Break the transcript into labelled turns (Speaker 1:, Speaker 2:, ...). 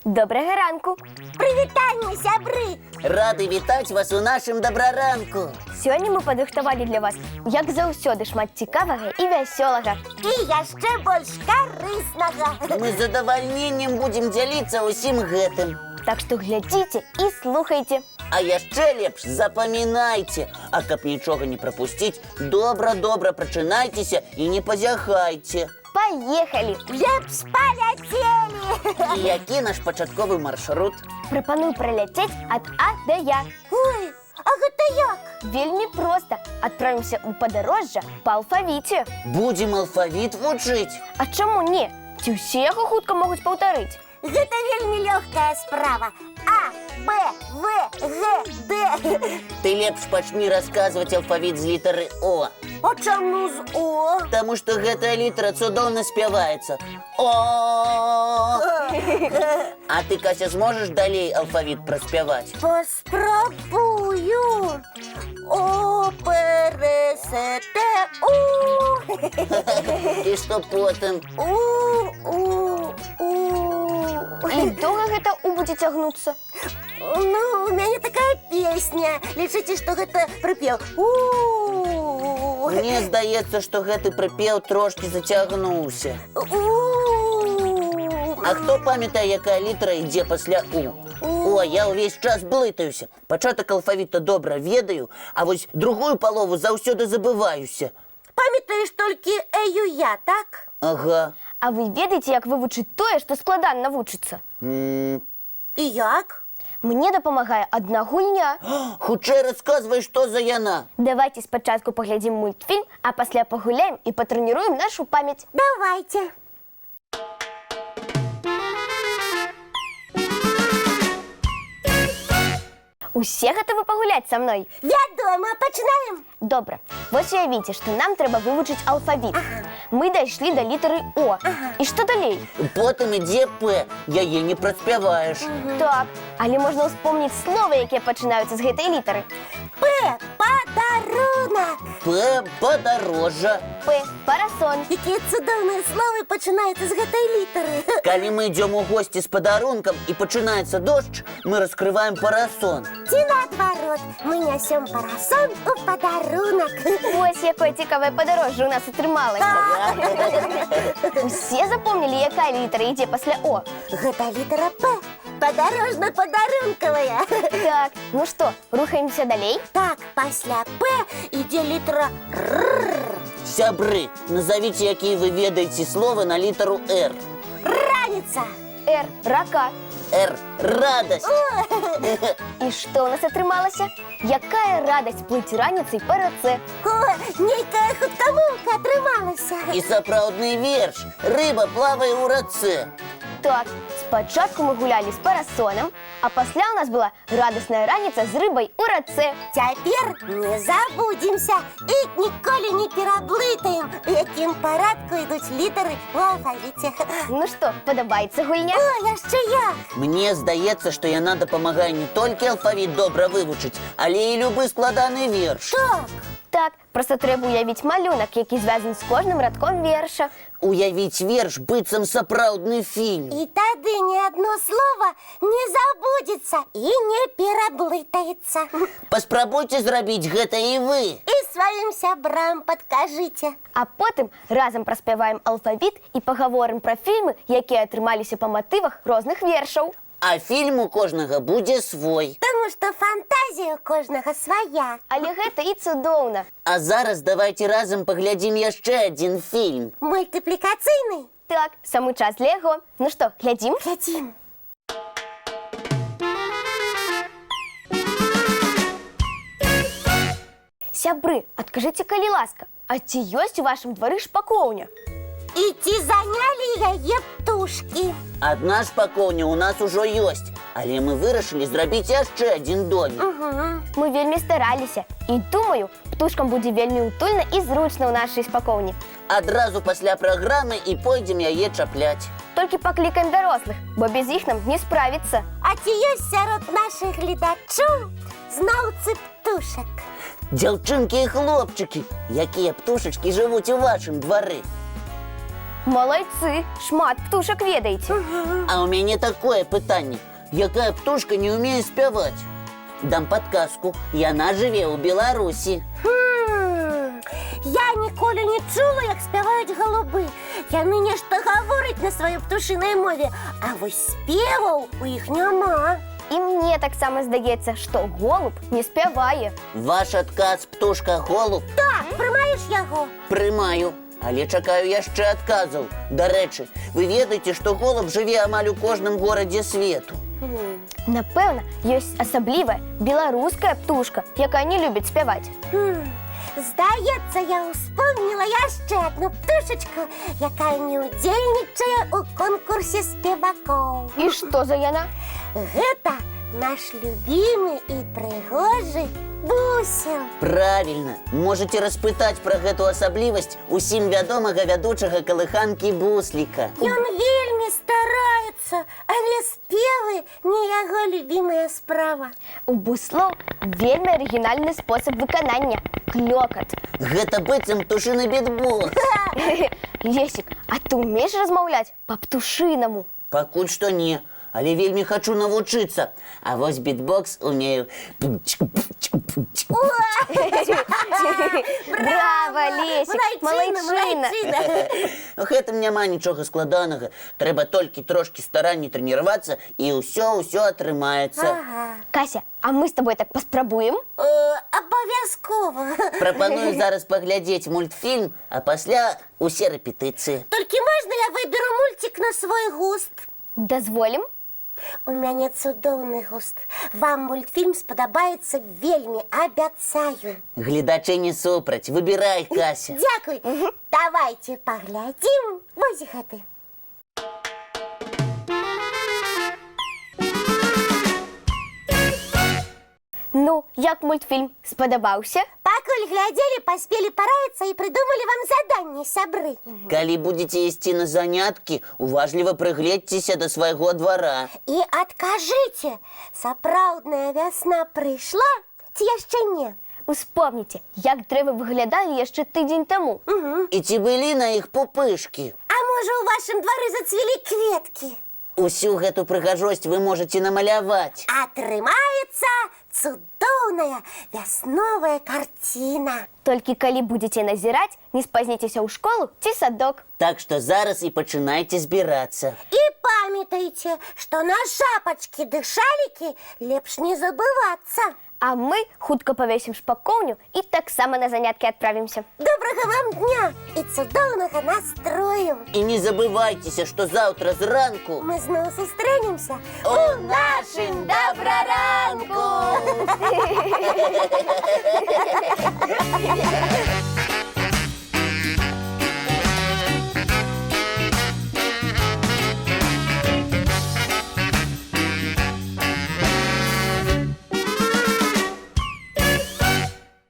Speaker 1: Доброго ранку!
Speaker 2: Привітання, сябри!
Speaker 3: Рады вітаць вас у нашым дабраранку.
Speaker 1: Сьогодні ми підготували для вас, як заўсёды, шмат цікавага і вясёлага.
Speaker 2: І яшчэ больш карыснага.
Speaker 3: Мы з задавальненнем будем дзяліцца ўсім гэтым.
Speaker 1: Так што глядзіце і слухайце.
Speaker 3: А яшчэ лепш запамінайце. А каб нічога не прапусціць, добра-добра прачынайцеся і не пазяхайце.
Speaker 1: Паехалі!
Speaker 2: Лепш паляцелі!
Speaker 3: І які наш пачатковы маршрут?
Speaker 1: Прапаную праляцець ад А да Я.
Speaker 2: Ой, а гэта як?
Speaker 1: Вельмі проста. Адправімся ў падарожжа па алфавіце.
Speaker 3: Будзем алфавіт вучыць.
Speaker 1: А чаму не? Ці ўсе яго хутка могуць паўтарыць?
Speaker 2: Гэта вельмі лёгкая справа. А, Б, В, Г, Д.
Speaker 3: Ты лепш пачні расказваць алфавіт з літары О.
Speaker 2: А чаму з О?
Speaker 3: Таму што гэтая літара цудоўна спяваецца. О! А ты, Кася, зможаш далей алфавіт праспяваць?
Speaker 2: Паспрабую. О, П, Р, С, Т, У.
Speaker 3: І што потым?
Speaker 1: І доўга гэта У будзе цягнуцца?
Speaker 2: Ну, у мяне такая песня. Лічыце, што гэта прыпеў.
Speaker 3: Мне здаецца, што гэты прыпеў трошкі зацягнуўся. А хто памятае, якая літара ідзе пасля У? О, я ўвесь час блытаюся. Пачатак алфавіта добра ведаю, а вось другую палову заўсёды забываюся.
Speaker 2: Памятаеш толькі Эю я, так?
Speaker 3: Ага.
Speaker 1: А вы ведаеце, як вывучыць тое, што складана навучыцца?
Speaker 2: І як?
Speaker 1: Мне дапамагае адна гульня.
Speaker 3: Хутчэй расказвай, што за яна.
Speaker 1: Давайте спачатку паглядзім мультфільм, а пасля пагуляем і патрэніруем нашу памяць.
Speaker 2: Давайте.
Speaker 1: Усе гатовы пагуляць са мной?
Speaker 2: Вядома, пачынаем.
Speaker 1: Добра. Вось уявіце, што нам трэба вывучыць алфавіт. Мы дайшлі да літары О. І што далей?
Speaker 3: Потым ідзе П, яе не праспяваеш.
Speaker 1: Так, але можна ўспомніць словы, якія пачынаюцца з гэтай літары.
Speaker 2: П, падарунак.
Speaker 3: П, падарожжа.
Speaker 1: П, парасон.
Speaker 2: Якія цудоўныя словы пачынаюцца з гэтай літары.
Speaker 3: Калі мы ідзём у госці з падарункам і пачынаецца дождж, мы раскрываем парасон.
Speaker 2: Ці наадварот, мы нясём парасон у падарунак.
Speaker 1: Ось якое цікавае падарожжа ў нас атрымалася. Усе запомнілі, якая літара ідзе пасля О?
Speaker 2: Гэта літара П. Падарожна-падарункавая.
Speaker 1: Так, ну што, рухаемся далей?
Speaker 2: Так, пасля П ідзе літара Р.
Speaker 3: Сябры, назовіце, якія вы ведаеце словы на літару Р.
Speaker 2: Раніца.
Speaker 1: Р, рака.
Speaker 3: Р, радасць.
Speaker 1: І што ў нас атрымалася? Якая радасць плыць раніцай па рацэ.
Speaker 2: О, нейкая хуткамоўка атрымалася.
Speaker 3: І сапраўдны верш. Рыба плавае ў рацэ.
Speaker 1: Так, спачатку мы гулялі з парасонам, а пасля ў нас была радасная раніца з рыбай у рацэ.
Speaker 2: Цяпер не забудземся і ніколі не пераблытаем, у якім парадку ідуць літары ў алфавіце.
Speaker 1: Ну што, падабаецца гульня?
Speaker 2: О, яшчэ як!
Speaker 3: Мне здаецца, што яна дапамагае не толькі алфавіт добра вывучыць, але і любы складаны верш.
Speaker 2: Так!
Speaker 1: Так, проста трэба уявіць малюнак, які звязан з кожным радком верша.
Speaker 3: Уявіць верш быццам сапраўдны фільм.
Speaker 2: І тады ні адно слова не забудзецца і не пераблытаецца.
Speaker 3: Паспрабуйце зрабіць гэта і вы.
Speaker 2: І сваім сябрам падкажыце.
Speaker 1: А потым разам праспяваем алфавіт і пагаворым пра фільмы, якія атрымаліся па матывах розных вершаў.
Speaker 3: А фільм у кожнага будзе свой.
Speaker 2: Таму што фантазія ў кожнага свая.
Speaker 1: Але гэта і цудоўна.
Speaker 3: А зараз давайте разам паглядзім яшчэ адзін фільм.
Speaker 2: Мультыплікацыйны?
Speaker 1: Так, самы час для яго. Ну што, глядзім?
Speaker 2: Глядзім.
Speaker 1: Сябры, адкажыце, калі ласка, а ці ёсць у вашым двары шпакоўня?
Speaker 2: І ці занялі яе птушкі?
Speaker 3: Адна шпакоўня ў нас ужо ёсць, але мы вырашылі зрабіць яшчэ адзін домик.
Speaker 1: Мы вельмі стараліся і думаю, птушкам будзе вельмі утульна і зручна ў нашай шпакоўні.
Speaker 3: Адразу пасля праграмы і пойдзем яе чапляць.
Speaker 1: Толькі паклікаем дарослых, бо без іх нам не справіцца.
Speaker 2: А ці ёсць сярод нашых гледачоў знаўцы птушак?
Speaker 3: Дзяўчынкі і хлопчыкі, якія птушачкі жывуць у вашым двары?
Speaker 1: Молодцы, шмат птушек ведаеце.
Speaker 3: А у мяне такое пытанне. Якая птушка не умее спяваць? Дам подказку. Яна жыве ў Беларусі.
Speaker 2: Я ніколі не чула, як спяваюць голуби. Яны нешта гавораць на сваёй птушынай мове, а вось спеваў у іх няма.
Speaker 1: І мне таксама здаецца, што голуб не спявае.
Speaker 3: Ваш адказ птушка голуб?
Speaker 2: Так, прымаеш яго?
Speaker 3: Прымаю. Але чакаю яшчэ адказаў. Дарэчы, вы ведаеце, што голуб жыве амаль у кожным горадзе свету.
Speaker 1: Напэўна, ёсць асаблівая беларуская птушка, якая не любіць спяваць.
Speaker 2: Здаецца, я успомніла яшчэ адну птушачку, якая не ўдзельнічае ў конкурсе спевакоў.
Speaker 1: І што за яна?
Speaker 2: Гэта наш любімы і прыгожы бусел.
Speaker 3: Правильно. Можете распытаць пра гэту асаблівасць усім вядомага вядучага калыханкі Бусліка.
Speaker 2: Ён вельмі стараецца, але спевы не яго любімая справа.
Speaker 1: У буслоў вельмі арыгінальны спосаб выканання – клёкат.
Speaker 3: Гэта быццам птушыны бітбокс.
Speaker 1: Лесік, а ты ўмееш размаўляць па-птушынаму?
Speaker 3: Пакуль што не, але вельмі хачу навучыцца. А вось бітбокс умею.
Speaker 1: Браво, Лесік, малайчына!
Speaker 3: Гэтым няма нічога складанага. Трэба толькі трошкі старанней трэніравацца, і ўсё атрымаецца.
Speaker 1: Кася, а мы з табой так паспрабуем?
Speaker 2: Абавязкова.
Speaker 3: Прапаную зараз паглядзець мультфільм, а пасля усе рэпетыцыі.
Speaker 2: Толькі можна я выберу мультик на свой густ?
Speaker 1: Дазволім?
Speaker 2: У мяне цудоўны густ. Вам мультфільм спадабаецца вельмі, абяцаю.
Speaker 3: Гледачы не супраць. Выбірай, Кася.
Speaker 2: Дзякуй. Давайте паглядзім вось гэты.
Speaker 1: Ну, як мультфільм? Спадабаўся?
Speaker 2: Пакуль глядзелі, паспелі параіцца і прыдумалі вам заданне, сябры.
Speaker 3: Калі будзеце ісці на заняткі, уважліва прыгледзьцеся да свайго двара.
Speaker 2: І адкажыце, сапраўдная вясна прыйшла ці яшчэ не?
Speaker 1: Успомніце, як дрэвы выглядалі яшчэ тыдзень таму.
Speaker 3: І ці былі на іх пупышкі?
Speaker 2: А можа, у вашым двары зацвілі кветкі?
Speaker 3: Усю гэту прыгажосць вы можаце намаляваць.
Speaker 2: Атрымаецца цудоўная вясновая карціна.
Speaker 1: Толькі калі будзеце назіраць, не спазніцеся ў школу ці садок.
Speaker 3: Так што зараз і пачынайце збірацца.
Speaker 2: І памятайце, што на шапачкі ды шалікі лепш не забывацца.
Speaker 1: А мы хутка павесім шпакоўню і таксама на заняткі адправімся.
Speaker 2: Добрага вам дня і цудоўнага настрою.
Speaker 3: І не забывайцеся, што заўтра зранку
Speaker 2: Мы зноў сустрэнемся
Speaker 3: у нашым добраранку!